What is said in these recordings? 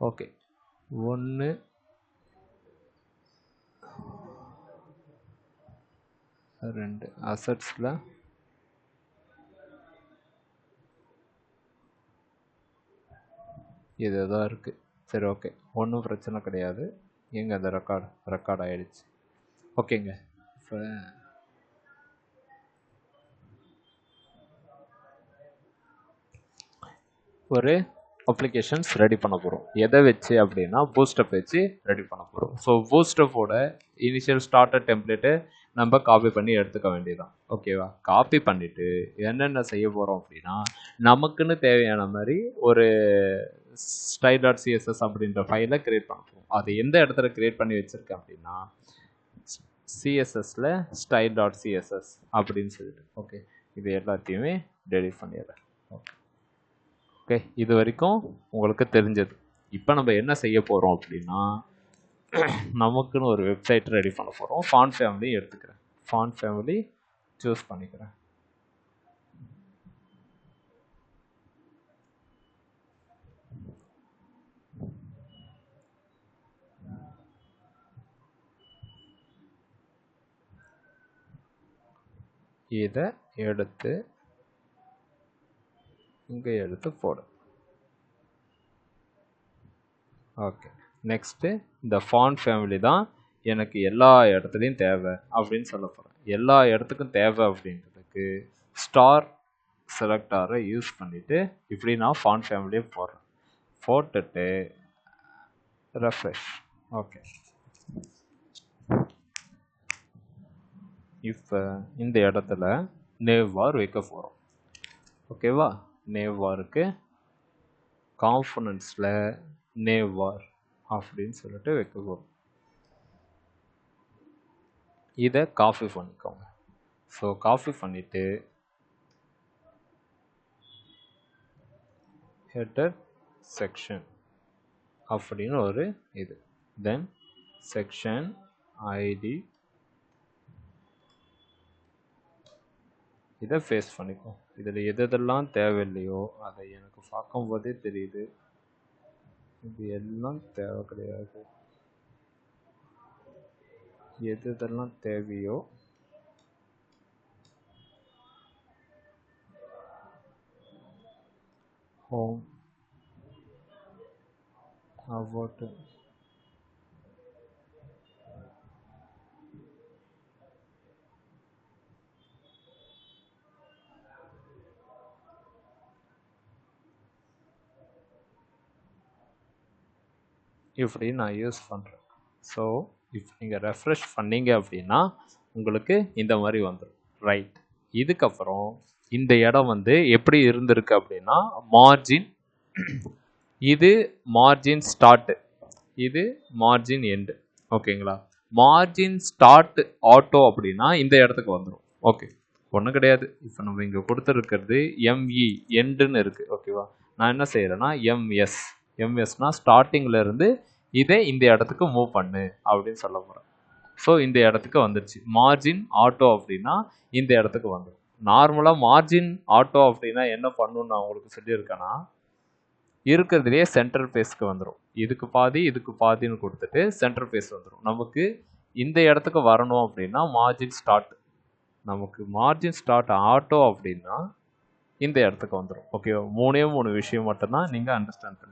Okay 1 2 அசெட்ஸில் இதுதான் இருக்குது. சரி ஓகே, ஒன்றும் பிரச்சனை கிடையாது. எங்கே அந்த ரெக்கார்ட் ஆகிடுச்சு. ஓகேங்க. இப்போ ஒரு அப்ளிகேஷன்ஸ் ரெடி பண்ண போகிறோம். எதை வச்சு அப்படின்னா பூஸ்டப் வச்சு ரெடி பண்ண போகிறோம். ஸோ பூஸ்டப்போட இனிஷியல் ஸ்டார்டர் டெம்ப்ளேட்டு நம்ம காப்பி பண்ணி எடுத்துக்க வேண்டியதான். ஓகேவா? காப்பி பண்ணிவிட்டு என்னென்ன செய்ய போகிறோம் அப்படின்னா, நமக்குன்னு தேவையான மாதிரி ஒரு style.css அப்படின்ற ஃபைலை க்ரியேட் பண்ண போகிறோம். அது எந்த இடத்துல க்ரியேட் பண்ணி வச்சுருக்கேன் அப்படின்னா சிஎஸ்எஸில் style.css அப்படின்னு சொல்லிட்டு. ஓகே, இது எல்லாத்தையுமே டெலிட் பண்ணிடுறேன். ஓகே ஓகே, இது வரைக்கும் உங்களுக்கு தெரிஞ்சது. இப்போ நம்ம என்ன செய்ய போகிறோம் அப்படின்னா, நமக்குன்னு ஒரு வெப்சைட் ரெடி பண்ண போகிறோம். ஃபாண்ட் ஃபேமிலி எடுத்துக்கிறேன். ஃபாண்ட் ஃபேமிலி சூஸ் பண்ணிக்கிறேன். இதை எடுத்து இங்கே எடுத்து போடு. ஓகே, நெக்ஸ்ட்டு இந்த ஃபாண்ட் ஃபேமிலி தான் எனக்கு எல்லா இடத்துலையும் தேவை அப்படின்னு சொல்ல போகிறேன். எல்லா இடத்துக்கும் தேவை அப்படின்றதுக்கு ஸ்டார் செலக்டாரை யூஸ் பண்ணிவிட்டு இப்படி நான் ஃபாண்ட் ஃபேமிலியே போடுறேன். போட்டுட்டு ரெஃப்ரெஷ். ஓகே, இப்போ இந்த இடத்துல நேவ் பார் வைக்க போகிறோம். ஓகேவா? நேவ் பாருக்கு காம்பனன்ட்ஸில் நேவ் பார் அப்படின்னு சொல்லிட்டு வைக்க போகிறோம். இதை காப்பி பண்ணிக்கோங்க. ஸோ காப்பி பண்ணிவிட்டு ஹெட்டர் செக்ஷன் அப்படின்னு ஒரு இது, தென் செக்ஷன் ஐடி இதை பேஸ்ட் பண்ணிக்கோ. இதில் எதெல்லாம் தேவையில்லையோ அதை எனக்கு பார்க்கும்போதே தெரியுது, இது எல்லாம் தேவை கிடையாது. எதெல்லாம் தேவையோ ஹோம் அபவுட் இப்படி நான் யூஸ் பண்ணுறேன். ஸோ இப்போ நீங்கள் ரெஃப்ரெஷ் பண்ணீங்க அப்படின்னா உங்களுக்கு இந்த மாதிரி வந்துடும். ரைட், இதுக்கப்புறம் இந்த இடம் வந்து எப்படி இருந்திருக்கு அப்படின்னா மார்ஜின், இது மார்ஜின் ஸ்டார்ட்டு, இது மார்ஜின் எண்டு. ஓகேங்களா? மார்ஜின் ஸ்டார்ட் ஆட்டோ அப்படின்னா இந்த இடத்துக்கு வந்துடும். ஓகே, ஒன்றும் கிடையாது. இப்போ நம்ம இங்கே கொடுத்துருக்கிறது எம்இ எண்டுன்னு இருக்குது. ஓகேவா? நான் என்ன செய்கிறேன்னா எம்எஸ்னா ஸ்டார்டிங்கில் இருந்து இதை இந்த இடத்துக்கு மூவ் பண்ணு அப்படின்னு சொல்ல போகிறேன். ஸோ இந்த இடத்துக்கு வந்துடுச்சு. மார்ஜின் ஆட்டோ அப்படின்னா இந்த இடத்துக்கு வந்துடும். நார்மலாக மார்ஜின் ஆட்டோ அப்படின்னா என்ன பண்ணணும்னு நான் உங்களுக்கு சொல்லியிருக்கேன்னா, இருக்கிறதுலேயே சென்டர் பேஸ்க்கு வந்துடும். இதுக்கு பாதி இதுக்கு பாதின்னு கொடுத்துட்டு சென்டர் பேஸ் வந்துடும். நமக்கு இந்த இடத்துக்கு வரணும் அப்படின்னா மார்ஜின் ஸ்டார்ட், நமக்கு மார்ஜின் ஸ்டார்ட் ஆட்டோ அப்படின்னா இந்த இடத்துக்கு வந்துடும். ஓகே, 3 விஷயம் மட்டும்தான் நீங்கள் அண்டர்ஸ்டாண்ட் பண்ணு.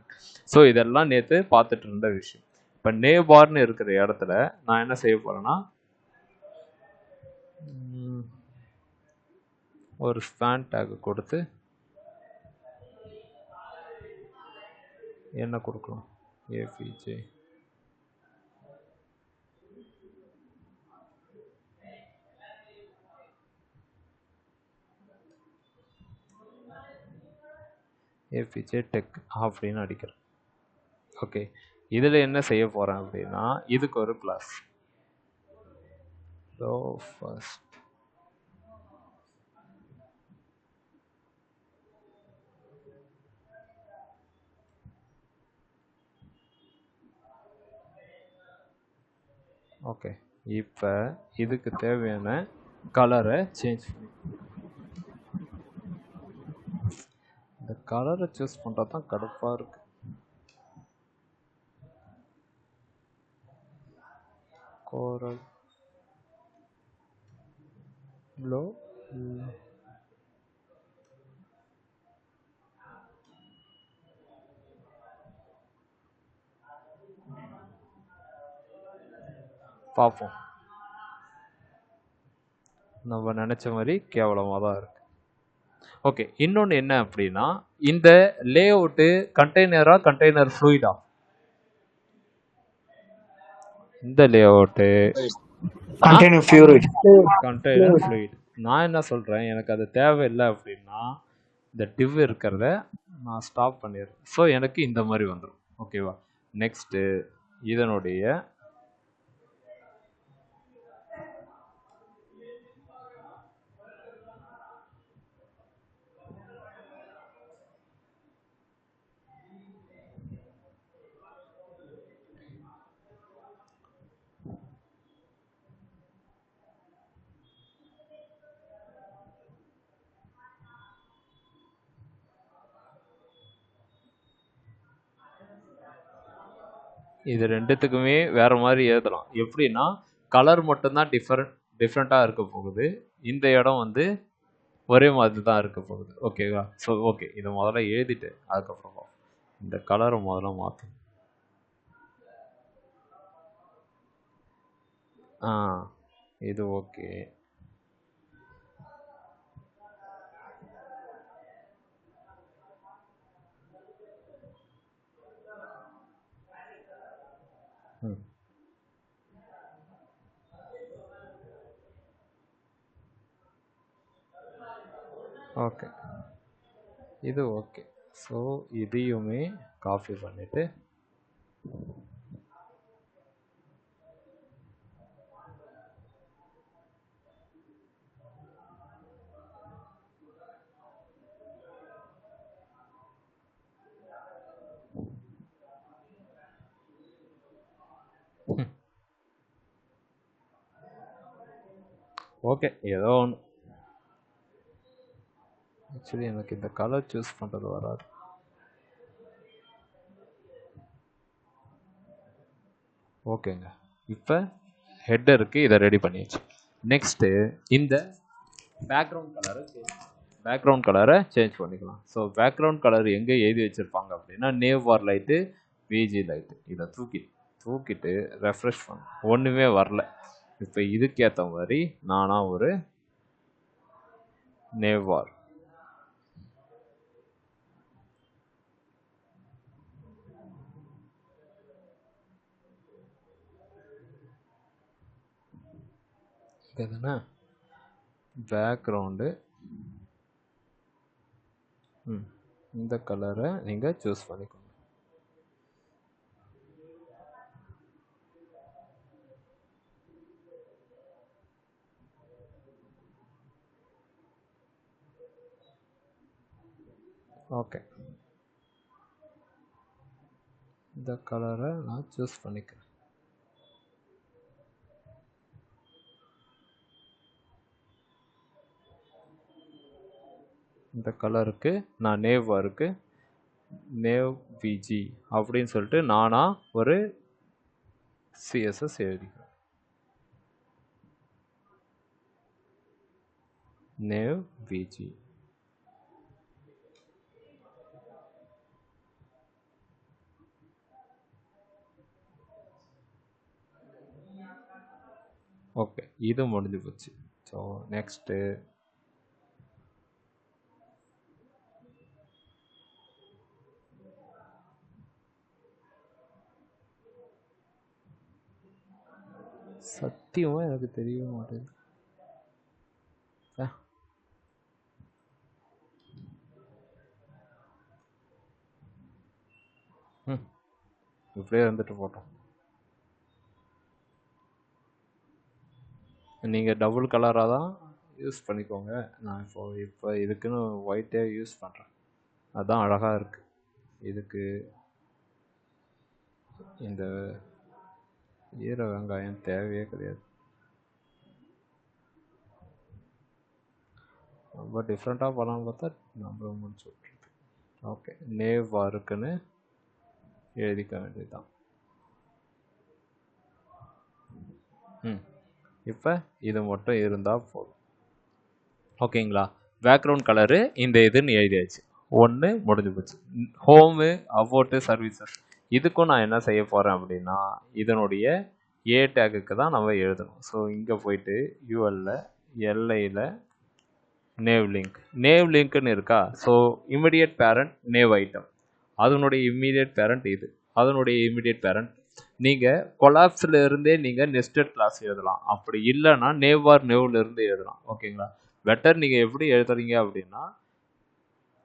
ஸோ இதெல்லாம் நேற்று பார்த்துட்டு இருந்த விஷயம். இப்போ நேவ் பார்னு இருக்கிற இடத்துல நான் என்ன செய்ய போகிறேன்னா, ஒரு ஸ்பேன் டேக் கொடுத்து என்ன கொடுக்கலாம், ஏபிஜே டெக் அப்படின்னு அடிக்கிறேன். ஓகே, இதில் என்ன செய்ய போகிறேன் அப்படின்னா இதுக்கு ஒரு கிளாஸ். ஸோ ஃபர்ஸ்ட் ஓகே, இப்போ இதுக்கு தேவையான கலரை சேஞ்ச் பண்ணி, இந்த கலரை சூஸ் பண்ணுறது தான் கடுப்பாக இருக்குது. கோரல் லோ பார்ப்போம். நம்ம நினச்ச மாதிரி கேவலமாக தான் இருக்கு. ஓகே, இன்னொன்று என்ன அப்படின்னா, இந்த லே அவுட்டு கண்டெய்னர் ஃப்ளூயிடா? இந்த லே அவுட்டு கண்டெய்னர் ஃப்ளூயிட். நான் என்ன சொல்கிறேன், எனக்கு அது தேவையில்லை அப்படின்னா இந்த டிவ் இருக்கிறத நான் ஸ்டாப் பண்ணிடுறேன். ஸோ எனக்கு இந்த மாதிரி வந்துடும். ஓகேவா? நெக்ஸ்ட்டு இதனுடைய இது ரெண்டுத்துக்குமே வேற மாதிரி எழுதலாம். எப்படின்னா கலர் மட்டும்தான் டிஃப்ரெண்ட்டாக இருக்க போகுது. இந்த இடம் வந்து ஒரே மாதிரி தான் இருக்க போகுது. ஓகேவா? ஸோ ஓகே, இதை முதல்ல எழுதிட்டு அதுக்கப்புறம் இந்த கலரை முதல்ல மாற்றும். இது ஓகே. ஓகே, இது ஓகே. ஸோ இதையுமே காப்பி பண்ணிவிட்டு ஓகே, ஏதோ ஒன்று. ஆக்சுவலி எனக்கு இந்த கலர் சூஸ் பண்ணுறது வராது. ஓகேங்க, இப்போ ஹெட்டருக்கு இதை ரெடி பண்ணியாச்சு. நெக்ஸ்ட்டு இந்த பேக்ரவுண்ட் கலரை சேஞ்ச் பண்ணிக்கலாம். ஸோ பேக்ரவுண்ட் கலர் எங்கே எழுதி வச்சுருப்பாங்க அப்படின்னா நேவ் வார் லைட்டு, விஜி லைட்டு. இதை தூக்கிட்டு ரெஃப்ரெஷ் பண்ண ஒன்றுமே வரல. இப்போ இதுக்கேற்ற மாதிரி நானாக ஒரு நேவ் வார் தானே பேக்ரவுண்டு இந்த கலரை நீங்கள் சூஸ் பண்ணிக்கோங்க. ஓகே, இந்த கலரை நான் சூஸ் பண்ணிக்கிறேன். இந்த கலருக்கு நான் நேவ் விஜி அப்படின்னு சொல்லிட்டு நானாக ஒரு சிஎஸ்எஸ் எழுதிக்கிறேன். நேவ் விஜி. ஓகே, இது முடிஞ்சு போச்சு. ஸோ நெக்ஸ்ட்டு சத்தியமாக எனக்கு தெரியவே மாட்டேங்குது. இப்படியே இருந்துட்டு போட்டோம். நீங்கள் டபுள் கலராக தான் யூஸ் பண்ணிக்கோங்க. நான் இப்போ இதுக்குன்னு ஒயிட்டே யூஸ் பண்ணுறேன். அதுதான் அழகாக இருக்குது. இதுக்கு இந்த ஈர வெங்காயம் தேவையே கிடையாது. ரொம்ப டிஃப்ரெண்ட்டாக பண்ணலான்னு பார்த்தா நம்மள முடிச்சு விட்ருக்கு. ஓகே, நேவா இருக்குன்னு எழுதிக்க வேண்டியதுதான். இப்போ இது மட்டும் இருந்தால் போதும். ஓகேங்களா? பேக்ரவுண்ட் கலரு இந்த இதுன்னு எழுதியாச்சு. ஒன்று முடிஞ்சு போச்சு. ஹோமு, அபோட்டு, சர்வீசஸ் இதுக்கும் நான் என்ன செய்ய போகிறேன் அப்படின்னா இதனுடைய ஏ டேகுக்கு தான் நம்ம எழுதணும். ஸோ இங்கே போயிட்டு யூஎல்ல எல்ஐயில் நேவ் லிங்க்னு இருக்கா. So immediate parent nav item, அதனுடைய இம்மிடியட் பேரண்ட் இது, அதனுடைய இம்மிடியட் பேரண்ட். நீங்கள் கொலாப்ஸில் இருந்தே நீங்கள் நெஸ்டட் கிளாஸ் எழுதலாம். அப்படி இல்லைன்னா நேவ்ல இருந்து எழுதலாம். ஓகேங்களா? பெட்டர் நீங்கள் எப்படி எழுதுறீங்க அப்படின்னா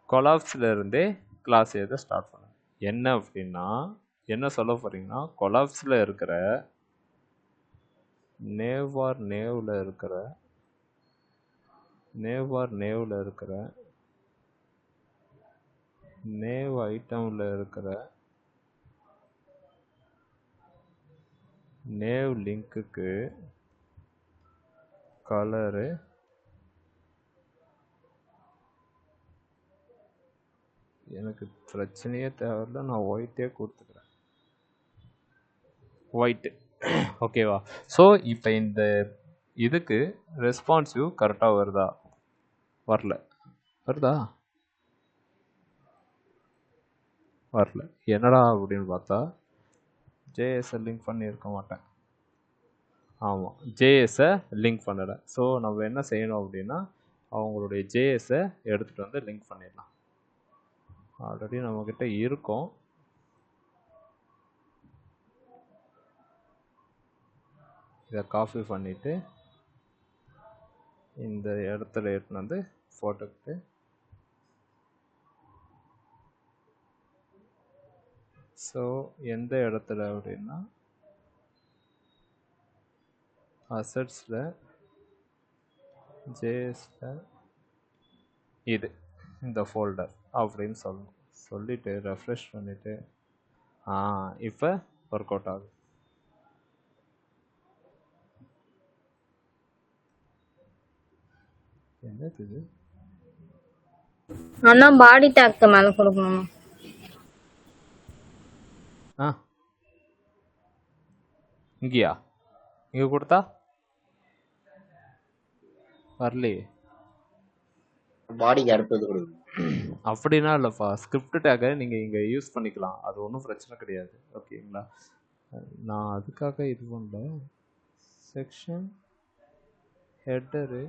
கொலாப்ஸில் இருந்தே கிளாஸ் எழுத ஸ்டார்ட் பண்ணுங்க. என்ன அப்படின்னா என்ன சொல்ல போகிறீங்கன்னா கொலாப்ஸில் இருக்கிற நேவ்ல இருக்கிற நேவ் ஐட்டமில் இருக்கிற நேவ் லிங்க்குக்கு கலரு எனக்கு பிரச்சனையே தேவையில்லை, நான் ஒயிட்டே கொடுத்துக்கிறேன். ஒயிட்டு ஓகேவா? ஸோ இப்போ இந்த இதுக்கு ரெஸ்பான்சிவ் கரெக்டாக வருதா? வருதா? வரல. என்னடா அப்படின்னு பார்த்தா ஜேஎஸை லிங்க் பண்ணியிருக்க மாட்டேன். ஆமாம், ஜேஎஸை லிங்க் பண்ணலை. ஸோ நம்ம என்ன செய்யணும் அப்படின்னா அவங்களுடைய ஜேஎஸை எடுத்துகிட்டு வந்து லிங்க் பண்ணிடலாம். ஆல்ரெடி நம்மக்கிட்ட இருக்கும். இதை காப்பி பண்ணிவிட்டு இந்த இடத்துல எடுத்துன்னு வந்து போட்டுக்கிட்டு ஸோ எந்த இடத்துல அப்படின்னா அசட்ஸில் ஜேஎஸில் இது இந்த ஃபோல்டர் அப்படின்னு சொல்லணும். சொல்லிவிட்டு ரெஃப்ரெஷ் பண்ணிவிட்டு இப்போ ஒர்க் அவுட் ஆகுது. என்னது இது? அண்ணா பாடி டேக் மேல கொடுக்கணும். இங்கேயா? இங்கே கொடுத்தா வரலையே. பாடிக்கு அடுத்தது கொடுக்கணும். அப்படின்னா இல்லைப்பா, ஸ்கிரிப்ட் டேக்கை நீங்கள் இங்கே யூஸ் பண்ணிக்கலாம், அது ஒன்றும் பிரச்சனை கிடையாது. ஓகேங்களா? நான் அதுக்காக இது பண்ணல. Section hater.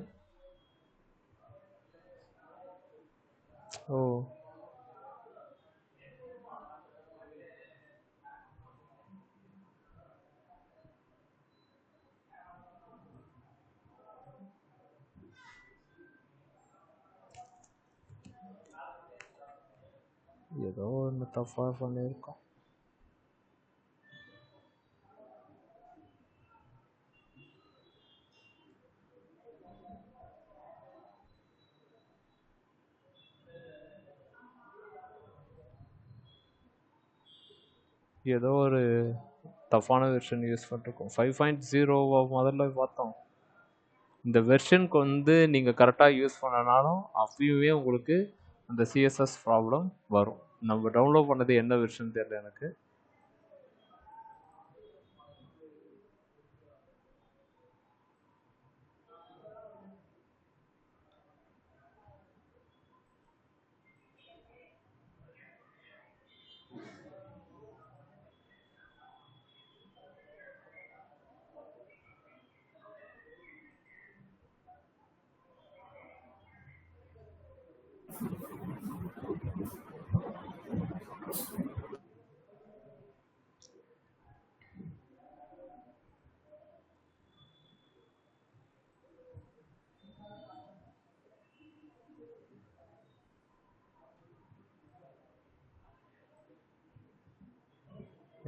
ஓ ஏதோ ஒன்று தப்பாக பண்ணியிருக்கோம். ஏதோ ஒரு தப்பான வெர்ஷன் யூஸ் பண்ணிருக்கோம். 5.0 முதல்ல பார்த்தோம். இந்த வெர்ஷனுக்கு வந்து நீங்கள் கரெக்டாக யூஸ் பண்ணனாலும் அப்பயுமே உங்களுக்கு அந்த சிஎஸ்எஸ் ப்ராப்ளம் வரும். நம்ம டவுன்லோட் பண்ணது என்ன வெர்ஷன் தெரியல எனக்கு.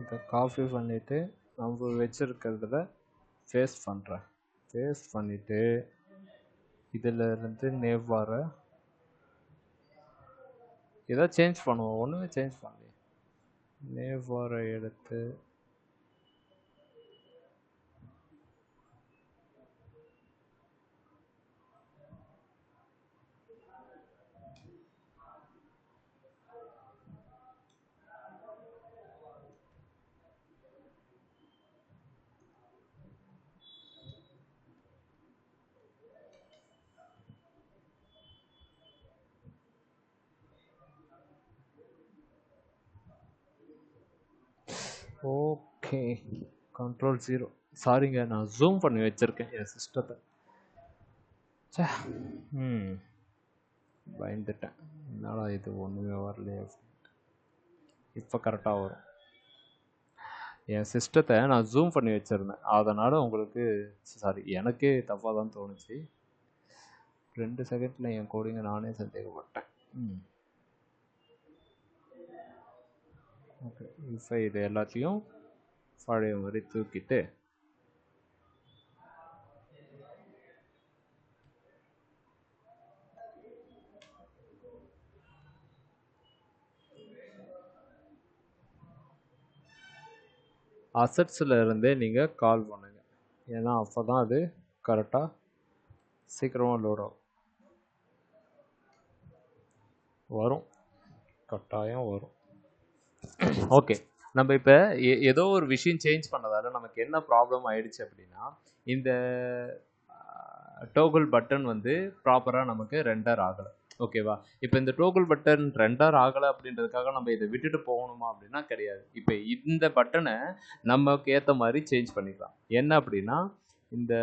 இதை காப்பி பண்ணிவிட்டு நம்ம வச்சுருக்கிறதுல பேஸ்ட் பண்ணுறேன். பேஸ்ட் பண்ணிவிட்டு இதில் இருந்து நேவாரை ஏதோ சேஞ்ச் பண்ணுவோம். ஒன்றுமே சேஞ்ச் பண்ணலையே. நேவாரை எடுத்து ஓகே, கண்ட்ரோல் 0. சாரிங்க, நான் ஜூம் பண்ணி வச்சிருக்கேன் என் சிஸ்டத்தை. சே, ம் பயந்துட்டேன். என்னடா இது ஒன்றுமே வரலையே. இப்போ கரெக்டாக வரும். என் சிஸ்டத்தை நான் ஜூம் பண்ணி வச்சுருந்தேன், அதனால் உங்களுக்கு சாரி எனக்கே தப்பாக தான் தோணுச்சு. 2 செகண்டில் என் கோடிங்கை நானே சந்தேகப்பட்டேன். ஓகே, இப்போ இது எல்லாத்தையும் பழைய மாதிரி தூக்கிட்டு அசட்ஸில் இருந்தே நீங்கள் கால் பண்ணுங்கள். ஏன்னா அப்போ தான் அது கரெக்டாக சீக்கிரமாக லோட் ஆகும். வரும், கட்டாயம் வரும். ஓகே, நம்ம இப்போ ஏதோ ஒரு விஷயம் சேஞ்ச் பண்ணதால நமக்கு என்ன ப்ராப்ளம் ஆயிடுச்சு அப்படின்னா, இந்த டோகுல் பட்டன் வந்து ப்ராப்பராக நமக்கு ரெண்டர் ஆகலை. ஓகேவா? இப்போ இந்த டோகுல் பட்டன் ரெண்டர் ஆகலை அப்படின்றதுக்காக நம்ம இதை விட்டுட்டு போகணுமா அப்படின்னா கிடையாது. இப்போ இந்த பட்டனை நமக்கு ஏற்ற மாதிரி சேஞ்ச் பண்ணிக்கலாம். என்ன அப்படின்னா, இந்த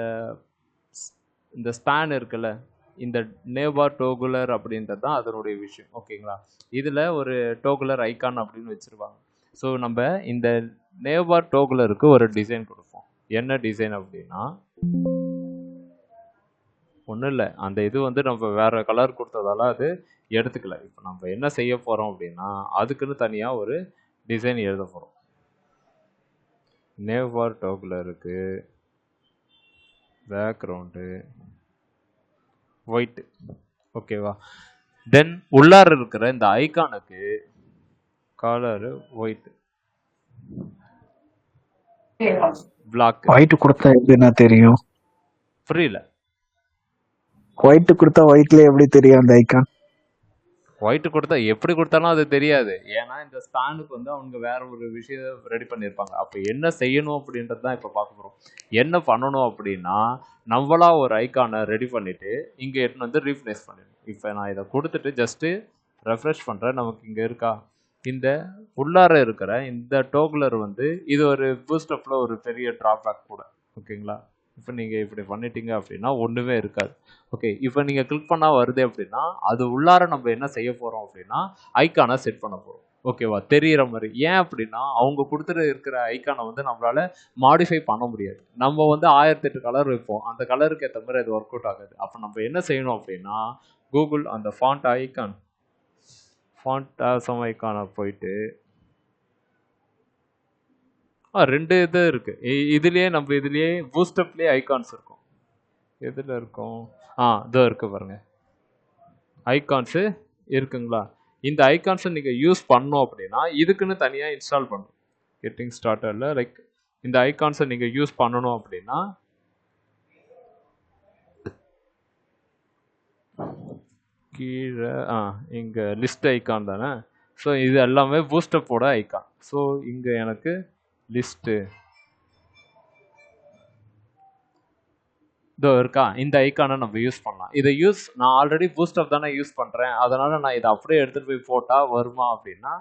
இந்த ஸ்பேன் இருக்குல்ல, இந்த நேபார் டோகுலர் அப்படின்றது தான் அதனுடைய விஷயம். ஓகேங்களா? இதில் ஒரு டோகுலர் ஐக்கான் அப்படின்னு வச்சுருவாங்க. ஸோ நம்ம இந்த நேபார் டோகுலருக்கு ஒரு டிசைன் கொடுப்போம். என்ன டிசைன் அப்படின்னா, ஒன்றும் இல்லை, அந்த இது வந்து நம்ம வேறு கலர் கொடுத்ததால அது எடுத்துக்கல. இப்போ நம்ம என்ன செய்ய போகிறோம் அப்படின்னா, அதுக்குன்னு தனியாக ஒரு டிசைன் எழுத போகிறோம். Newar டோகுலருக்கு background white. ஓகேவா? தென் உள்ளார இருக்கிற இந்த ஐகானுக்கு கலரு ஒயிட், பிளாக். ஒயிட் கொடுத்தா எப்படின்னா தெரியும்? புரியல. ஒயிட் கொடுத்தா ஒயிட்ல எப்படி தெரியும் அந்த ஐகான்? ஒயிட் கொடுத்தா எப்படி கொடுத்தாலும் அது தெரியாது. ஏன்னா இந்த ஸ்பேனுக்கு வந்து அவங்க வேற ஒரு விஷயம் ரெடி பண்ணியிருப்பாங்க. அப்போ என்ன செய்யணும் அப்படின்றது தான் இப்போ பார்க்க போகிறோம். என்ன பண்ணணும் அப்படின்னா, நம்மளா ஒரு ஐக்கானை ரெடி பண்ணிவிட்டு இங்கே எடுத்துன்னு வந்து ரீப்ளேஸ் பண்ணிடணும். இப்போ நான் இதை கொடுத்துட்டு ஜஸ்ட்டு ரெஃப்ரெஷ் பண்ணுறேன். நமக்கு இங்கே இருக்கா, இந்த உள்ளார இருக்கிற இந்த டோகுலர் வந்து இது ஒரு பூஸ்டப்பில் ஒரு பெரிய ட்ராபேக் கூட. ஓகேங்களா? இப்போ நீங்கள் இப்படி பண்ணிட்டீங்க அப்படின்னா ஒன்றுமே இருக்காது. ஓகே, இப்போ நீங்கள் கிளிக் பண்ணால் வருது அப்படின்னா அது உள்ளார நம்ம என்ன செய்ய போகிறோம் அப்படின்னா ஐக்கானை செட் பண்ண போகிறோம். ஓகேவா? தெரிகிற மாதிரி. ஏன் அப்படின்னா அவங்க கொடுத்துட்டு இருக்கிற ஐக்கானை வந்து நம்மளால் மாடிஃபை பண்ண முடியாது. நம்ம வந்து 1008 கலர் வைப்போம், அந்த கலருக்கு ஏற்ற மாதிரி அது ஒர்க் அவுட் ஆகாது. அப்போ நம்ம என்ன செய்யணும் அப்படின்னா, கூகுள் அந்த ஃபாண்ட் ஆசம் ஐக்கானை போயிட்டு 2 இது இருக்குது இதுலேயே. நம்ம இதுலேயே பூஸ்டப்லேயே ஐகான்ஸ் இருக்கும். எதில் இருக்கும்? இதோ இருக்குது பாருங்கள், ஐகான்ஸு இருக்குங்களா? இந்த ஐகான்ஸை நீங்கள் யூஸ் பண்ணோம் அப்படின்னா இதுக்குன்னு தனியாக இன்ஸ்டால் பண்ணணும். கெட்டிங் ஸ்டார்டரில் லைக் இந்த ஐகான்ஸை நீங்கள் யூஸ் பண்ணணும் அப்படின்னா கீழே இங்கே லிஸ்ட் ஐக்கான் தானே. ஸோ இது எல்லாமே பூஸ்டப்போட ஐக்கான். ஸோ இங்கே எனக்கு லிஸ்ட்டு இதோ இருக்கா, இந்த ஐக்கானை நம்ம யூஸ் பண்ணலாம். இதை நான் ஆல்ரெடி பூஸ்டப் தானே யூஸ் பண்ணுறேன், அதனால் நான் இதை அப்படியே எடுத்துகிட்டு போய் போட்டால் வருமா அப்படின்னா,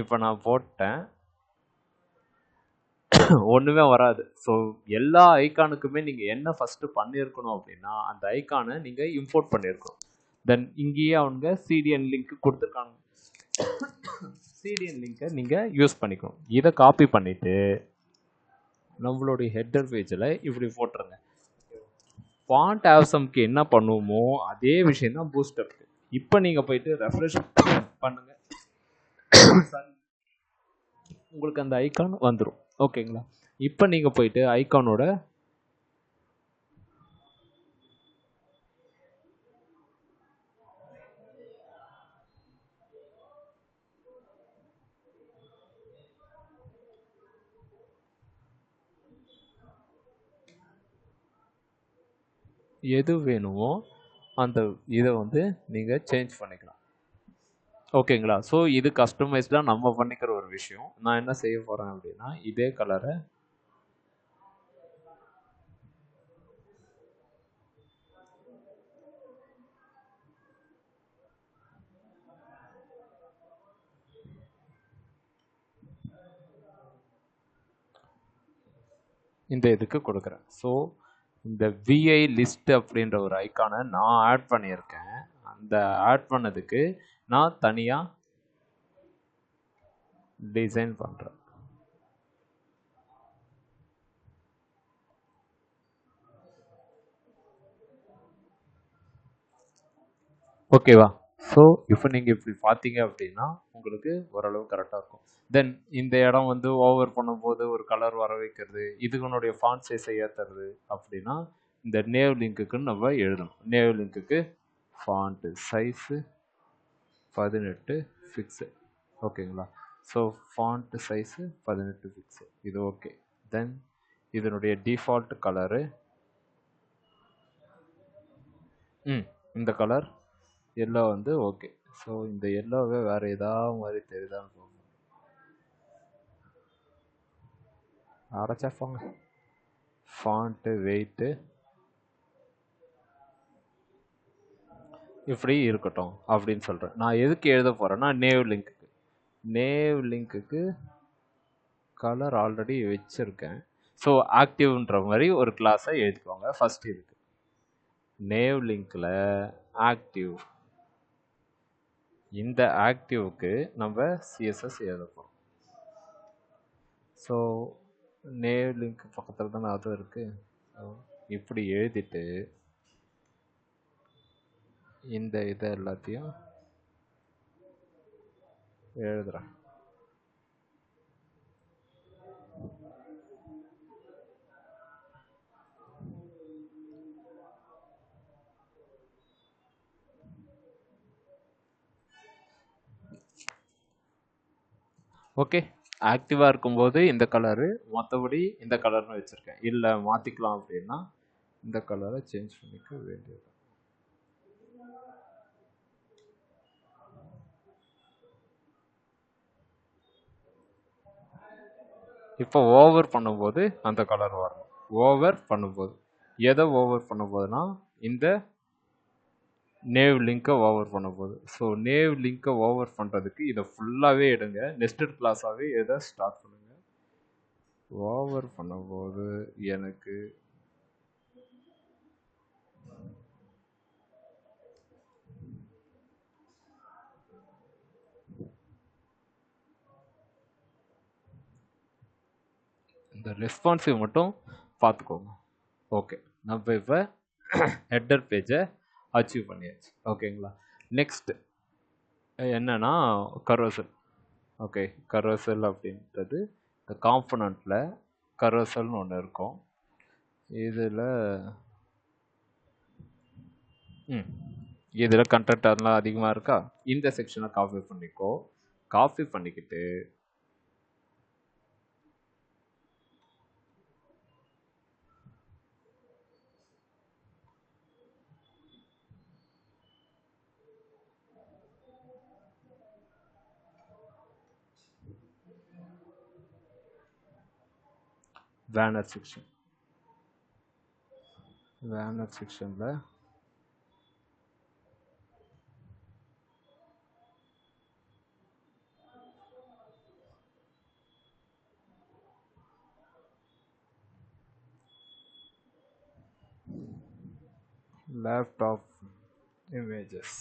இப்போ நான் போட்டேன், ஒன்றுமே வராது. ஸோ எல்லா ஐக்கானுக்குமே நீங்கள் என்ன ஃபஸ்ட்டு பண்ணியிருக்கணும் அப்படின்னா, அந்த ஐக்கானை நீங்கள் இம்போர்ட் பண்ணியிருக்கணும். தென் இங்கேயே அவங்க சிடிஎன் லிங்க் கொடுத்துருக்காங்க, சிடிஎன் லிங்கை நீங்கள் யூஸ் பண்ணிக்கணும். இதை காப்பி பண்ணிவிட்டு நம்மளுடைய ஹெட்டர் பேஜில் இப்படி போட்டுருங்க. ஃபாண்ட் ஆசம்க்கு என்ன பண்ணுவோமோ அதே விஷயம் தான் பூஸ்டப்க்கு. இப்போ நீங்கள் போயிட்டு ரெஃப்ரெஷ் பண்ணுங்கள், உங்களுக்கு அந்த ஐக்கான் வந்துடும். ஓகேங்களா? இப்போ நீங்கள் போயிட்டு ஐக்கானோட எது வேணுமோ அந்த இதை வந்து நீங்கள் சேஞ்ச் பண்ணிக்கலாம். ஓகேங்களா? ஸோ இது கஸ்டமைஸ்டாக நம்ம பண்ணிக்கிற ஒரு விஷயம். நான் என்ன செய்ய போகிறேன் அப்படின்னா, இதே கலரை இந்த இதுக்கு கொடுக்குறேன். ஸோ இந்த விஐ லிஸ்ட் அப்படின்ற ஒரு ஐக்கானை நான் ஆட் பண்ணியிருக்கேன். அந்த ஆட் பண்ணதுக்கு நான் தனியாக டிசைன் பண்ணுறேன். ஓகேவா? ஸோ இப்போ நீங்கள் இப்படி பார்த்தீங்க அப்படின்னா உங்களுக்கு ஓரளவு கரெக்டாக இருக்கும். தென் இந்த இடம் வந்து ஓவர் பண்ணும்போது ஒரு கலர் வர வைக்கிறது, இதுக்குனுடைய ஃபாண்ட் சைஸை ஏற்றுறது அப்படின்னா இந்த நேவ் லிங்க்குன்னு நம்ம எழுதணும். நேவ் லிங்க்குக்கு ஃபாண்ட் சைஸு 18 ஃபிக்ஸு. ஓகேங்களா? ஸோ ஃபாண்ட் சைஸு 18 ஃபிக்ஸு, இது ஓகே. தென் இதனுடைய டிஃபால்ட் கலரு இந்த கலர் எல்லோ வந்து ஓகே. ஸோ இந்த எல்லோவே வேறு ஏதாவது மாதிரி தெரியுதான்னு போங்க. அரைச்சாப்பாங்க. ஃபாண்ட்டு வெயிட்டு இப்படி இருக்கட்டும் அப்படின்னு சொல்கிறேன். நான் எதுக்கு எழுத போகிறேன்னா நேவ் லிங்க்குக்கு கலர் ஆல்ரெடி வச்சுருக்கேன். ஸோ ஆக்டிவ்ன்ற மாதிரி ஒரு கிளாஸை எழுதிக்கோங்க. ஃபஸ்ட் இதுக்கு நேவ் லிங்க்கில் ஆக்டிவ், இந்த ஆக்டிவ்க்கு நம்ம சிஎஸ்எஸ் எழுத போகிறோம். ஸோ நேவ் லிங்க் பக்கத்தில் தானே அதுவும் இருக்குது. இப்படி எழுதிட்டு இந்த இதை எல்லாத்தையும் எழுதுகிறேன். ஓகே, ஆக்டிவாக இருக்கும்போது இந்த கலரு, மற்றபடி இந்த கலர்னு வச்சுருக்கேன். இல்லை மாற்றிக்கலாம் அப்படின்னா இந்த கலரை சேஞ்ச் பண்ணிக்க வேண்டியது. இப்போ ஓவர் பண்ணும்போது அந்த கலர் வரும். ஓவர் பண்ணும்போது எதை ஓவர் பண்ணும்போதுனா இந்த நேவ் லிங்கை ஓவர் பண்ணும்போது. ஸோ நேவ் லிங்கை ஓவர் பண்ணுறதுக்கு இதை ஃபுல்லாகவே எடுங்க. நெஸ்டட் கிளாஸாகவே எதை ஸ்டார்ட் பண்ணுங்கள். ஓவர் பண்ணும்போது எனக்கு இந்த ரெஸ்பான்சிவ் மட்டும் பார்த்துக்கோங்க. ஓகே, நம்ம இப்போ ஹெட்டர் பேஜை அச்சீவ் பண்ணியாச்சு. ஓகேங்களா? நெக்ஸ்ட் என்னன்னா கரோசல். ஓகே, கரோசல் அப்படின்றது இந்த காம்பனண்ட்டில் கரோசல்னு ஒன்று இருக்கும். இதில் கண்டென்ட் அதெல்லாம் அதிகமாக இருக்கா? இந்த செக்ஷனை காப்பி பண்ணிக்கோ. காப்பி பண்ணிக்கிட்டு பேனர் செக்ஷனில் லேப்டாப் இமேஜஸ்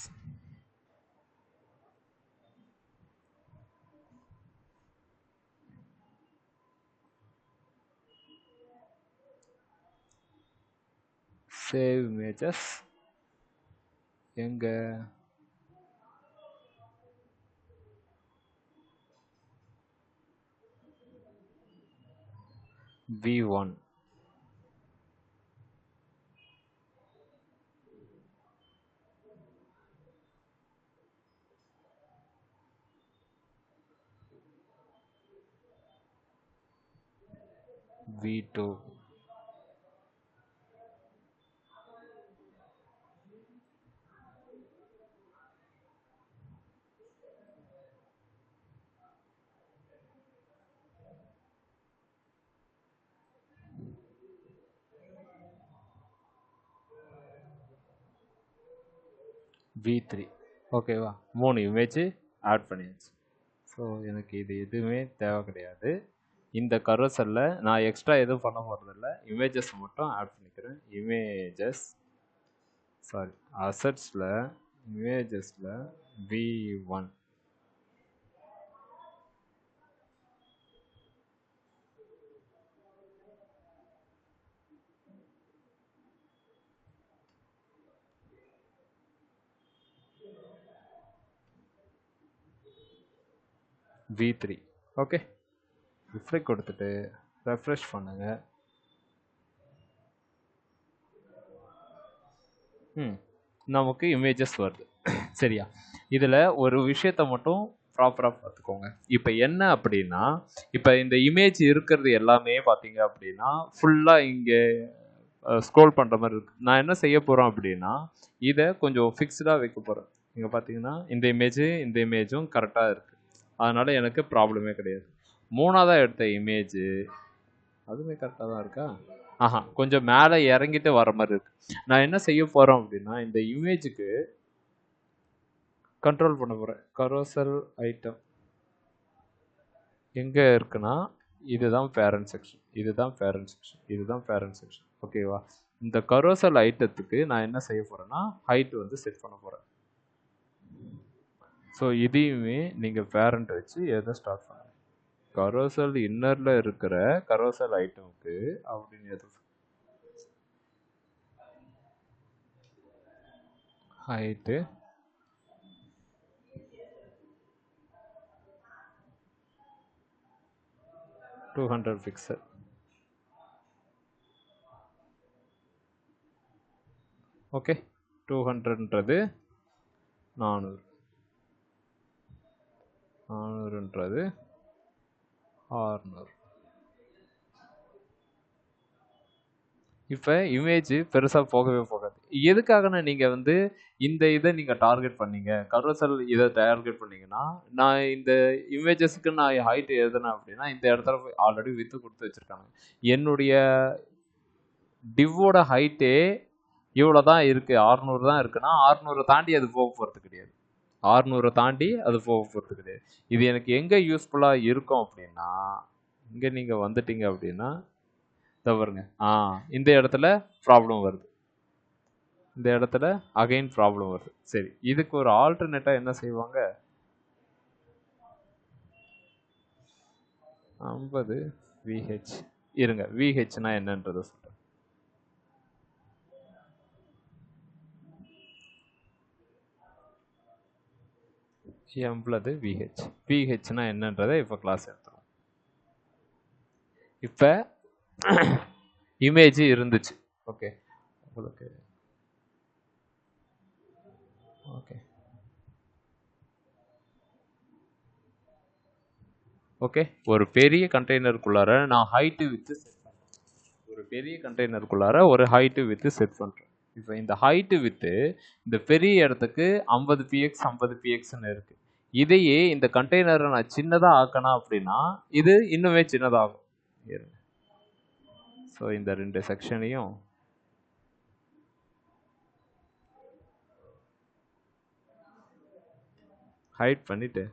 சேவ் இமேஜஸ் எங்க V1 V2 V3. ஓகேவா? 3 இமேஜ் ஆட் பண்ணியாச்சு. ஸோ எனக்கு இது எதுவுமே தேவை கிடையாது. இந்த கரோசலில் நான் எக்ஸ்ட்ரா எதுவும் பண்ண போகிறதில்ல, இமேஜஸ் மட்டும் ஆட் பண்ணிக்கிறேன். இமேஜஸ் சாரி அசட்ஸில் இமேஜஸில் v1 v3 ஓகே. ரிஃப்ரெஷ் கொடுத்துட்டு ரெஃப்ரெஷ் பண்ணுங்க. நமக்கு இமேஜஸ் வருது. சரியா? இதில் ஒரு விஷயத்தை மட்டும் ப்ராப்பராக பார்த்துக்கோங்க. இப்போ என்ன அப்படின்னா, இப்போ இந்த இமேஜ் இருக்கிறது எல்லாமே பார்த்தீங்க அப்படின்னா ஃபுல்லாக இங்கே ஸ்க்ரோல் பண்ணுற மாதிரி இருக்குது. நான் என்ன செய்ய போகிறோம் அப்படின்னா, இதை கொஞ்சம் ஃபிக்ஸ்டாக வைக்க போகிறேன். இங்கே பார்த்தீங்கன்னா இந்த இமேஜும் கரெக்டாக இருக்குது. அதனால் எனக்கு ப்ராப்ளமே கிடையாது. மூணாவதாக எடுத்த இமேஜு அதுவுமே கரெக்டாக தான் இருக்கா? கொஞ்சம் மேலே இறங்கிட்டு வர மாதிரி இருக்கு. நான் என்ன செய்ய போகிறோம் அப்படின்னா, இந்த இமேஜுக்கு கண்ட்ரோல் பண்ண போகிறேன். கரோசல் ஐட்டம் எங்கே இருக்குன்னா, இதுதான் பேரண்ட் செக்ஷன், இதுதான் பேரண்ட் செக்ஷன், இதுதான் பேரண்ட் செக்ஷன். ஓகேவா? இந்த கரோசல் ஐட்டத்துக்கு நான் என்ன செய்ய போகிறேன்னா, ஹைட் வந்து செட் பண்ண போகிறேன். ஸோ இதையுமே நீங்கள் பேரண்ட் வச்சு எதை ஸ்டார்ட் பண்ணுங்க. கரோசல் இன்னரில் இருக்கிற கரோசல் ஐட்டமுக்கு அப்படின்னு எது ஹைட்டு 200 பிக்சல். ஓகே, 200ன்றது 400, 400ன்றது 600. இப்போ இமேஜ் பெருசாக போகவே போகாது. எதுக்காகனா நீங்கள் வந்து இந்த இதை நீங்கள் டார்கெட் பண்ணீங்க, கரோசல் இதை டார்கெட் பண்ணீங்கன்னா, நான் இந்த இமேஜஸ்க்கு நான் ஹைட் எழுதுனேன் அப்படின்னா இந்த இடத்துல ஆல்ரெடி வித்து கொடுத்து வச்சுருக்காங்க. என்னுடைய டிவோட ஹைட்டே இவ்வளோ தான் இருக்குது, 600 தான் இருக்குன்னா 600 தாண்டி அது போக போகிறது கிடையாது. 600 தாண்டி அது போக போகிறது கிடையாது. இது எனக்கு எங்கே யூஸ்ஃபுல்லாக இருக்கும் அப்படின்னா, இங்கே நீங்கள் வந்துட்டீங்க அப்படின்னா பாருங்க, இந்த இடத்துல ப்ராப்ளம் வருது, இந்த இடத்துல அகைன் ப்ராப்ளம் வருது. சரி, இதுக்கு ஒரு ஆல்டர்னேட்டா என்ன செய்வாங்க, 50 VH இருங்க, VHனா என்னன்றதை சொல்றேன். எம்பளது VH. VHனா என்னன்றதை இப்போ கிளாஸ் எடுத்துருவோம். இப்போ இமேஜ் இருந்துச்சு. ஓகே, உங்களுக்கு ஓகே ஓகே ஒரு பெரிய கண்டெய்னருக்குள்ளார நான் ஹைட்டு வித்து செட் பண்ணுறேன். ஒரு பெரிய கண்டெய்னருக்குள்ளார ஒரு ஹைட்டு வித்து செட் பண்ணுறேன். இப்போ இந்த ஹைட்டு வித்து இந்த பெரிய இடத்துக்கு 50 px 50 pxன்னு இருக்கு. இதையே இந்த கண்டெய்னரை நான் சின்னதாக ஆக்கணும் அப்படின்னா இது இன்னுமே சின்னதாகும். ஸோ இந்த ரெண்டு செக்ஷனையும் ஹைட் பண்ணிட்டு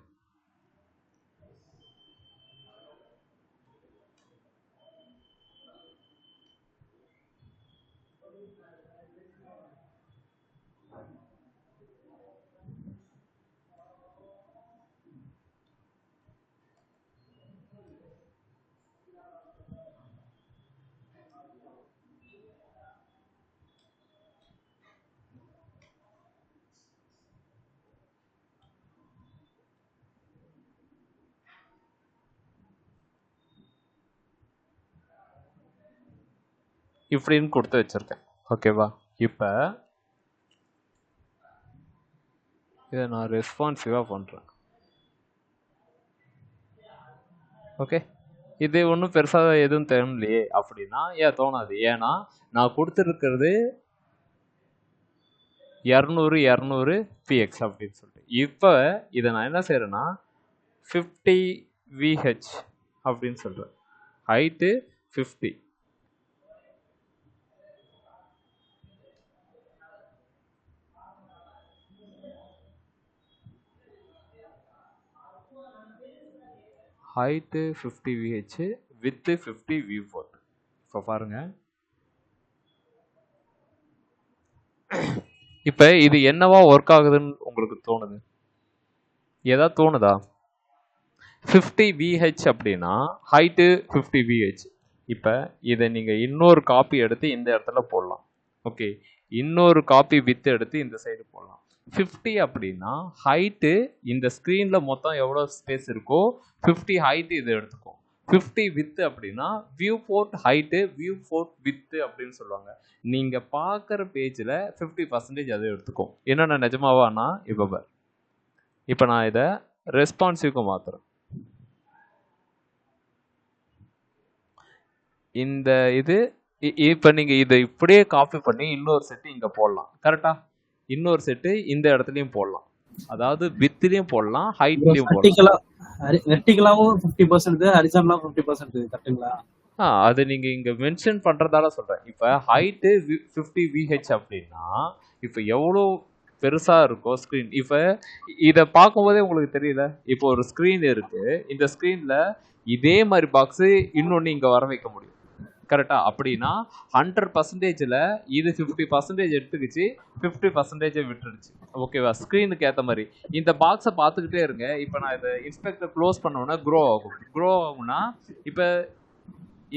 இப்படின்னு கொடுத்து வச்சிருக்கேன். ஓகேவா? இப்போ இதை நான் ரெஸ்பான்சிவாக பண்ணுறேன். ஓகே, இது ஒன்றும் பெருசாக எதுவும் தெரியலையே அப்படின்னா ஏன் தோணாது. ஏன்னா நான் கொடுத்துருக்கிறது 200 200 px அப்படின்னு சொல்லிட்டு. இப்போ இதை நான் என்ன செய்கிறேன்னா 50 VH அப்படின்னு சொல்கிறேன். Height 50, height 50 VH, width 50 viewport. இப்போ பாருங்க, இப்போ இது என்னவா ஒர்க் ஆகுதுன்னு உங்களுக்கு தோணுது? ஏதாவது தோணுதா? 50 VH அப்படின்னா ஹைட்டு 50 VH. இப்போ இதை நீங்கள் இன்னொரு காப்பி எடுத்து இந்த இடத்துல போடலாம். ஓகே, இன்னொரு காப்பி வித் எடுத்து இந்த சைடு போடலாம். 50 அப்படின்னா ஹைட்டு இந்த ஸ்க்ரீனில் மொத்தம் எவ்வளோ ஸ்பேஸ் இருக்கோ 50 ஹைட்டு இது எடுத்துக்கும். 50 வித்து அப்படின்னா viewport height, viewport width அப்படின்னு சொல்லுவாங்க. நீங்கள் பார்க்குற பேஜில் 50% அதை எடுத்துக்கும். என்னென்ன நிஜமாவானா இப்போ நான் இதை ரெஸ்பான்சிவ்க்கு மாற்றுறேன். இந்த இது இப்போ நீங்கள் இதை இப்படியே காப்பி பண்ணி இன்னொரு செட்டு இங்கே போடலாம். கரெக்டா? இன்னொரு செட்டு இந்த இடத்துலையும் போடலாம். அதாவது வித்லையும் போடலாம், ஹைட்லையும் போடலாம். வெர்டிகலாவும் 50%, ஹரிசான்டலாவும் 50% கரெக்ட்டுங்களா? அது நீங்கள் இங்கே மென்ஷன் பண்ணுறதால சொல்கிறேன். இப்போ ஹைட்டு 50 VH அப்படின்னா இப்போ எவ்வளோ பெருசாக இருக்கோ ஸ்க்ரீன். இப்போ இதை பார்க்கும்போதே உங்களுக்கு தெரியல, இப்போ ஒரு ஸ்க்ரீன் இருக்குது, இந்த ஸ்க்ரீனில் இதே மாதிரி பாக்ஸு இன்னொன்று இங்கே வர வைக்க முடியும். கரெக்டா? அப்படின்னா 100%ல் இது 50% எடுத்துக்கிச்சு, 50% விட்டுருச்சு. ஓகேவா? ஸ்க்ரீனுக்கு ஏற்ற மாதிரி இந்த பாக்ஸை பார்த்துக்கிட்டே இருங்க. இப்போ நான் இதை இன்ஸ்பெக்டர் க்ளோஸ் பண்ணோன்னா க்ரோ ஆகும்னா இப்போ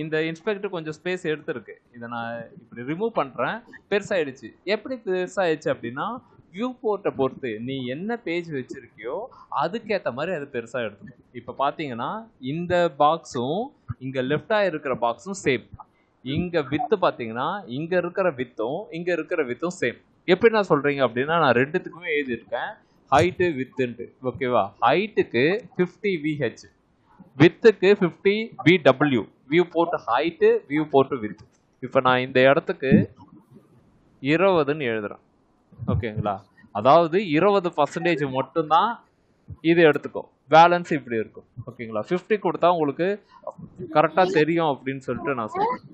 இந்த இன்ஸ்பெக்டர் கொஞ்சம் ஸ்பேஸ் எடுத்துருக்கு. இதை நான் இப்படி ரிமூவ் பண்ணுறேன், பெருசாகிடுச்சு. எப்படி பெருசாகிடுச்சு அப்படின்னா வியூ போர்ட்டை பொறுத்து நீ என்ன பேஜ் வச்சுருக்கியோ அதுக்கேற்ற மாதிரி அது பெருசாக எடுத்துக்கும். இப்போ பார்த்தீங்கன்னா இந்த பாக்ஸும் இங்கே லெஃப்டாக இருக்கிற பாக்ஸும் சேம். இங்கே வித்து பார்த்தீங்கன்னா இங்கே இருக்கிற வித்தும் இங்கே இருக்கிற வித்தும் சேம். எப்படி நான் சொல்கிறீங்க அப்படின்னா நான் ரெண்டுத்துக்குமே எழுதியிருக்கேன் ஹைட்டு வித்துன்ட்டு. ஓகேவா? ஹைட்டுக்கு 50 VH, வித்துக்கு 50 VW, viewport height, viewport width. இப்போ நான் இந்த இடத்துக்கு 20ன்னு எழுதுறேன். ஓகேங்களா? அதாவது 20% மட்டும்தான் இது எடுத்துக்கும், பேலன்ஸ் இப்படி இருக்கும். ஓகேங்களா? 50 கொடுத்தா உங்களுக்கு கரெக்டாக தெரியும் அப்படின்னு சொல்லிட்டு நான் சொல்கிறேன்.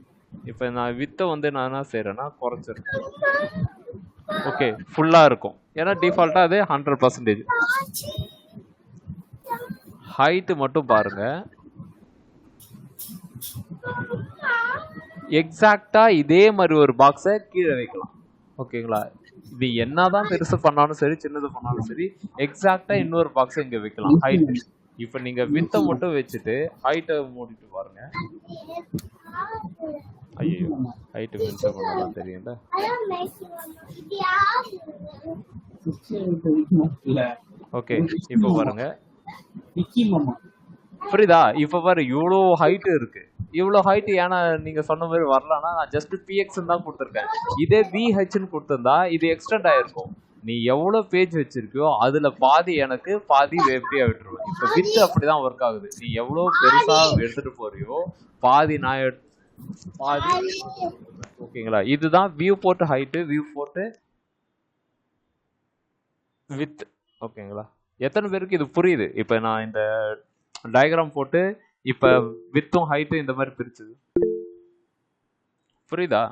இப்போ நான் வித்தை வந்து நான் என்ன செய்கிறேன்னா குறைச்சிருக்கேன். ஓகே, ஃபுல்லாக இருக்கும். ஏன்னா டிஃபால்ட்டாக அது 100%. ஹைட்டு மட்டும் பாருங்க, எக்ஸாக்டா இதே மாதிரி ஒரு பாக்ஸை கீழே வைக்கலாம். ஓகேங்களா? இது என்னதான் பெருசு பண்ணாலும் சரி, சின்னது பண்ணாலும் சரி, எக்ஸாக்டா இன்னொரு பாக்ஸை இங்க வைக்கலாம் ஹைட். இப்போ நீங்க வித்தை மட்டும் வச்சுட்டு ஹைட்டை மூடிட்டு பாருங்க. ஐயோ, ஹைட்டு மென்ஷன் பண்ணலாம் தெரியும்ல. ஓகே, இப்போ பாருங்க, புரியுதா? இப்போ பாரு இவ்வளோ ஹைட்டு இருக்கு. இவ்வளோ ஹைட்டு ஏன்னா நீங்க சொன்ன மாதிரி வரலன்னா நான் ஜஸ்ட் பிஎக்ஸ்ன்னு தான் கொடுத்துருக்கேன். இதே விஹெச்னு கொடுத்துருந்தா இது எக்ஸ்டெண்ட் ஆயிருக்கும். நீ எவ்வளோ பேஜ் வச்சிருக்கியோ அதுல பாதி எனக்கு, பாதி எப்படியா விட்டுருவேன். இப்போ வித் அப்படிதான் ஒர்க் ஆகுது. நீ எவ்வளோ பெருசா எடுத்துட்டு போறியோ பாதி நான் பாதி. ஓகேங்களா? இதுதான் viewport height, viewport width. ஓகேங்களா? எத்தனை பேருக்கு இது புரியுது? இப்போ நான் இந்த டயக்ராம் போட்டு இப்போ வித்தும் ஹைட்டும் இந்த மாதிரி பிரிச்சுது, புரியுதா?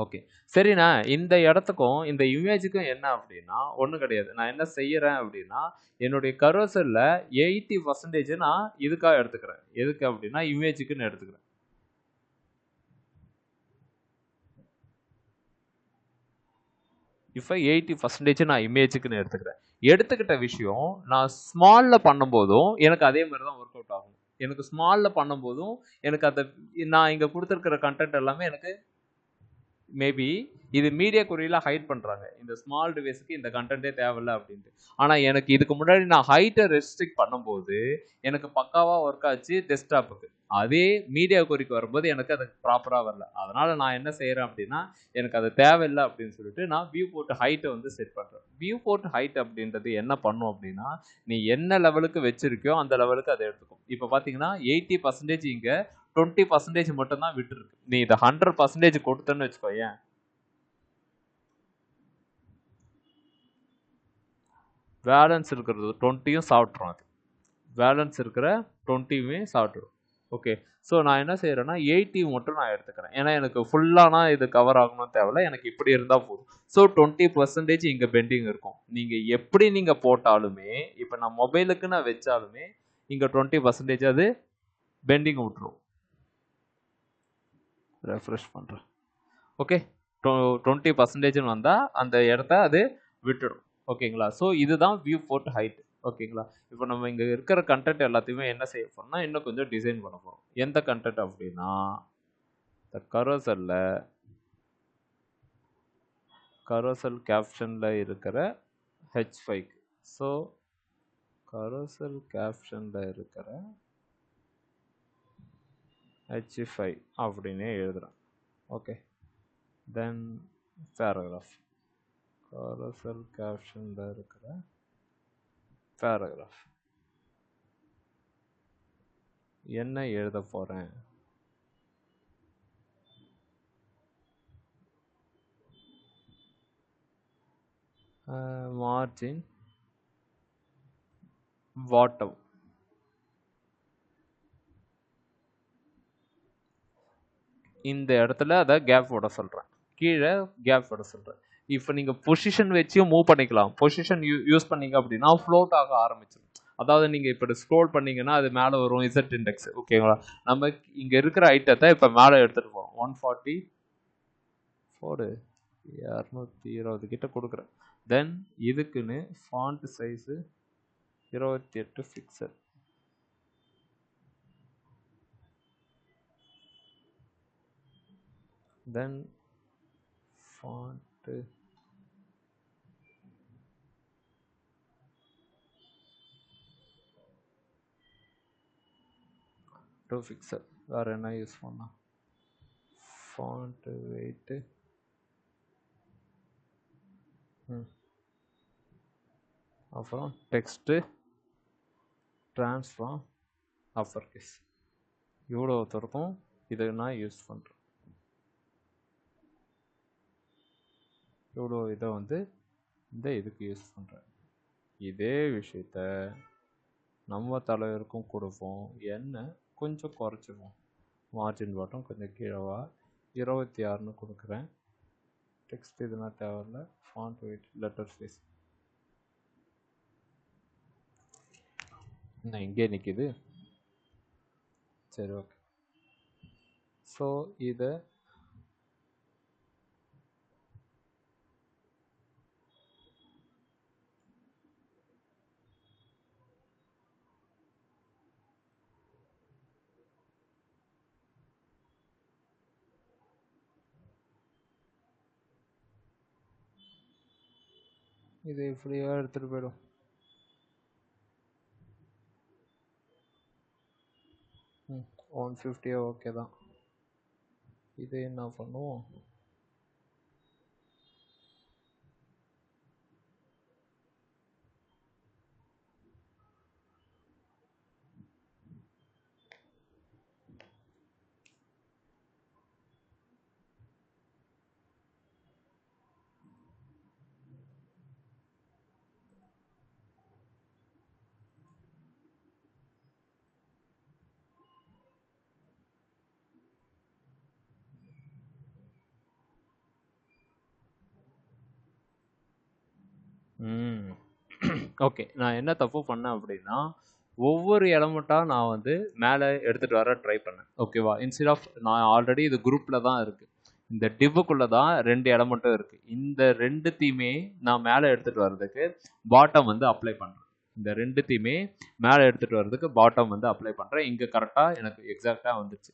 ஓகே, சரிண்ணா. இந்த இடத்துக்கும் இந்த இமேஜுக்கும் என்ன அப்படின்னா ஒன்றும் கிடையாது. நான் என்ன செய்யறேன் அப்படின்னா என்னுடைய கர்சர்ல 80% நான் இதுக்காக எடுத்துக்கிறேன். எதுக்கு அப்படின்னா இமேஜுக்குன்னு எடுத்துக்கிறேன். இப்போ 80% நான் இமேஜுக்குன்னு எடுத்துக்கிட்ட விஷயம் நான் ஸ்மாலில் பண்ணும்போதும் எனக்கு அதே மாதிரி தான் ஒர்க் அவுட் ஆகும். எனக்கு ஸ்மாலில் பண்ணும்போதும் எனக்கு அந்த நான் இங்கே கொடுத்துருக்கிற கண்டென்ட் எல்லாமே எனக்கு மேபி இது மீடியா குறியில் ஹைட் பண்ணுறாங்க, இந்த ஸ்மால் டிவைஸுக்கு இந்த கண்டென்ட்டே தேவையில்லை அப்படின்ட்டு. ஆனால் எனக்கு இதுக்கு முன்னாடி நான் ஹைட்டை ரெஸ்ட்ரிக்ட் பண்ணும்போது எனக்கு பக்காவாக ஒர்க் ஆச்சு டெஸ்க்டாப்புக்கு. அதே மீடியா குறிக்கு வரும்போது எனக்கு அது ப்ராப்பராக வரல. அதனால் நான் என்ன செய்கிறேன் அப்படின்னா எனக்கு அது தேவையில்லை அப்படின்னு சொல்லிட்டு நான் வியூ போர்ட் ஹைட்டை வந்து செட் பண்ணுறேன். வியூ போர்ட் ஹைட் அப்படின்றது என்ன பண்ணும் அப்படின்னா நீ என்ன லெவலுக்கு வச்சிருக்கியோ அந்த லெவலுக்கு அதை எடுத்துக்கும். இப்போ பார்த்தீங்கன்னா 80% இங்கே 20% மட்டும்தான் விட்டுருக்கு. நீ இதை 100% கொடுத்தேன்னு வச்சுக்கோ, ஏன் பேலன்ஸ் இருக்கிறது 20யும் சாப்பிட்றோம். அது பேலன்ஸ் இருக்கிற 20யுமே சாப்பிட்றோம். ஓகே, ஸோ நான் என்ன செய்கிறேன்னா 80 மட்டும் நான் எடுத்துக்கிறேன். ஏன்னா எனக்கு ஃபுல்லானா இது கவர் ஆகணும்னு தேவையில்ல, எனக்கு இப்படி இருந்தால் போதும். ஸோ 20% இங்கே பெண்டிங் இருக்கும். நீங்கள் எப்படி நீங்கள் போட்டாலுமே இப்போ நான் மொபைலுக்கு நான் வச்சாலுமே இங்கே 20% அது பெண்டிங் விட்டுரும். ரெஃப்ரெஷ் பண்ணுறேன். ஓகே, 20% வந்தால் அந்த இடத்த அது விட்டுடும். ஓகேங்களா? ஸோ இதுதான் வியூ போர்ட் ஹைட். ஓகேங்களா? இப்போ நம்ம இங்கே இருக்கிற கண்டென்ட் எல்லாத்தையுமே என்ன செய்ய போகிறோம்னா இன்னும் கொஞ்சம் டிசைன் பண்ண போகிறோம். எந்த கண்டென்ட் அப்படின்னா இந்த கரோசல் கேப்ஷனில் இருக்கிற H5. ஸோ கரோசல் கேப்ஷனில் இருக்கிற H5 அப்படின்னு எழுதுகிறேன். ஓகே, தென் பேராகிராஃப். கரோசல் கேப்ஷனில் இருக்கிற பேராகிராஃப் என்ன எழுத போகிறேன்? Margin bottom. இந்த இடத்துல அதை கேப் விட சொல்கிறேன், கீழே கேப் விட சொல்கிறேன். இப்போ நீங்கள் பொசிஷன் வச்சு மூவ் பண்ணிக்கலாம். பொசிஷன் யூஸ் பண்ணீங்க அப்படின்னா ஃப்ளோட் ஆக ஆரம்பிச்சிடும். அதாவது நீங்கள் இப்போ ஸ்க்ரோல் பண்ணீங்கன்னா அது மேலே வரும் இசட் இண்டெக்ஸ். ஓகேங்களா? நம்ம இங்கே இருக்கிற ஐட்டத்தை இப்போ மேலே எடுத்துகிட்டு போகிறோம். 144 220 கிட்ட கொடுக்குறேன். தென் இதுக்குன்னு ஃபாண்ட் சைஸு 28 ஃபிக்ஸட். தென் ஃபாண்ட்டு டூ ஃபிக்ஸட். வேறு என்ன யூஸ் பண்ணலாம்? ஃபாண்ட்டு வெயிட்டு அப்புறம் டெக்ஸ்ட்டு ட்ரான்ஸ்ஃபார்ம் அப்பர் கேஸ். இவ்வளோ ஒருத்தருக்கும் இதை நான் யூஸ் பண்ணுறேன். இவ்வளோ இதை வந்து இந்த இதுக்கு யூஸ் பண்ணுறேன். இதே விஷயத்த நம்ம தலைவருக்கும் கொடுப்போம். என்ன கொஞ்சம் குறைச்சிடுவோம். மார்ஜின் பாட்டம் கொஞ்சம் கீழவா 26ன்னு கொடுக்குறேன். டெக்ஸ்ட் இதெல்லாம் தேவையில்ல. ஃபாண்ட் வெயிட் லெட்டர் ஸ்பேஸ் இன்னும் எங்கே நிற்கிது? சரி, ஓகே. ஸோ இதை இப்படியாக எடுத்துகிட்டு போயிடும். ம் 150 ஓகே தான். இது என்ன பண்ணுவோம்? ஓகே, நான் என்ன தப்பு பண்ணேன் அப்படின்னா ஒவ்வொரு எலமெண்ட்டாக நான் வந்து மேலே எடுத்துகிட்டு வர ட்ரை பண்ணேன். ஓகேவா? இன்ஸ்டெட் ஆஃப் நான் ஆல்ரெடி இது குரூப்பில் தான் இருக்குது. இந்த டிவ்வுக்குள்ளே தான் 2 எலமெண்ட்டும் இருக்குது. இந்த ரெண்டுத்தையுமே நான் மேலே எடுத்துகிட்டு வர்றதுக்கு பாட்டம் வந்து அப்ளை பண்ணுறேன். இந்த ரெண்டுத்தையுமே மேலே எடுத்துகிட்டு வர்றதுக்கு பாட்டம் வந்து அப்ளை பண்ணுறேன். இங்கே கரெக்டாக எனக்கு எக்ஸாக்டாக வந்துச்சு.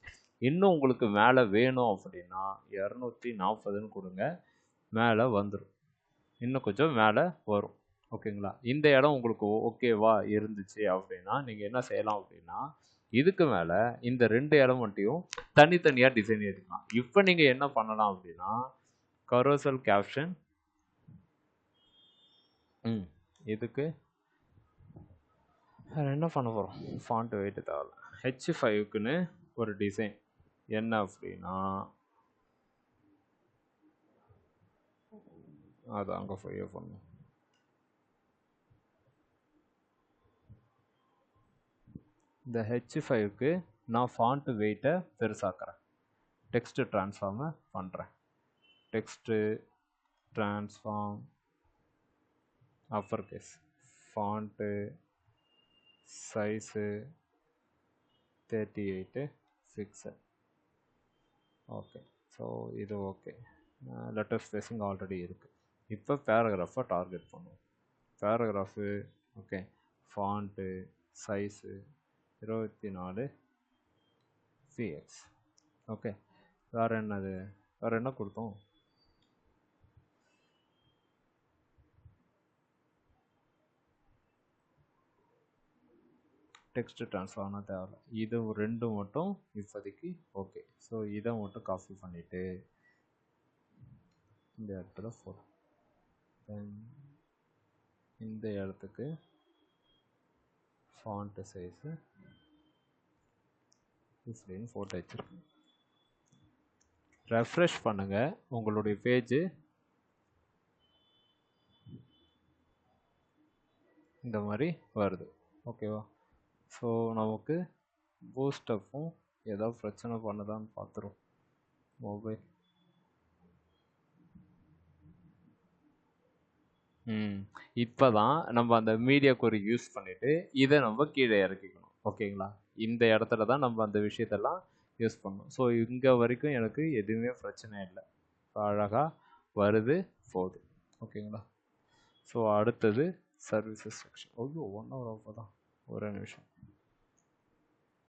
இன்னும் உங்களுக்கு மேலே வேணும் அப்படின்னா 240ன்னு கொடுங்க, மேலே வந்துடும். இன்னும் கொஞ்சம் மேலே வரும். ஓகேங்களா? இந்த இடம் உங்களுக்கு ஓகேவா இருந்துச்சு அப்படின்னா நீங்கள் என்ன செய்யலாம் அப்படின்னா இதுக்கு மேலே இந்த 2 எலமெண்ட்டையும் தனித்தனியாக டிசைன் எடுக்கலாம். இப்போ நீங்கள் என்ன பண்ணலாம் அப்படின்னா கரோசல் கேப்ஷன் இதுக்கு வேறு என்ன பண்ண போகிறோம்? ஃபாண்ட் வெயிட் தேவை. H5க்குன்னு ஒரு டிசைன் என்ன அப்படின்னா அது அங்கே ஃபைவ் பண்ணணும். இந்த H5க்கு நான் ஃபாண்ட் வெயிட்டை பெருசாக்குறேன். டெக்ஸ்ட் ட்ரான்ஸ்ஃபார்மை பண்ணுறேன். Text transform upper case, font size 38 fixed. Okay. So இது ஓகே. லெட்டர் ஸ்பேஸிங் ஆல்ரெடி இருக்குது. இப்போ பேராகிராஃபை டார்கெட் பண்ணுவோம். Paragraph okay. Font size 24 px. Okay. வேறு என்னது, வேறு என்ன கொடுத்தோம்? டெக்ஸ்ட் ட்ரான்ஸ்ஃபார்ம்னா தேவை. இது ரெண்டு மட்டும் இப்போதைக்கு ஓகே. ஸோ இதை மட்டும் காப்பி பண்ணிவிட்டு இந்த இடத்துல ஃபோட்டோ, தென் இந்த இடத்துக்கு ஃபாண்ட்டு சைஸு இப்படின்னு ஃபோட்டோ வச்சுருக்கேன். ரெஃப்ரெஷ் பண்ணுங்கள், உங்களுடைய பேஜு இந்த மாதிரி வருது. ஓகேவா? ஸோ நமக்கு பூஸ்டப்பும் ஏதாவது பிரச்சனை பண்ணுதான்னு பார்த்துரும் மொபைல். இப்போ தான் நம்ம அந்த மீடியா கொரி யூஸ் பண்ணிவிட்டு இதை நம்ம கீழே இறக்கிக்கணும். ஓகேங்களா? இந்த இடத்துல தான் நம்ம அந்த விஷயத்தெல்லாம் யூஸ் பண்ணணும். ஸோ இங்கே வரைக்கும் எனக்கு எதுவுமே பிரச்சனை இல்லை, அழகாக வருது போகுது. ஓகேங்களா? ஸோ அடுத்தது சர்வீசஸ் செக்ஷன். ஐயோ 1 hour அப்போ தான், ஒரே நிமிஷம்.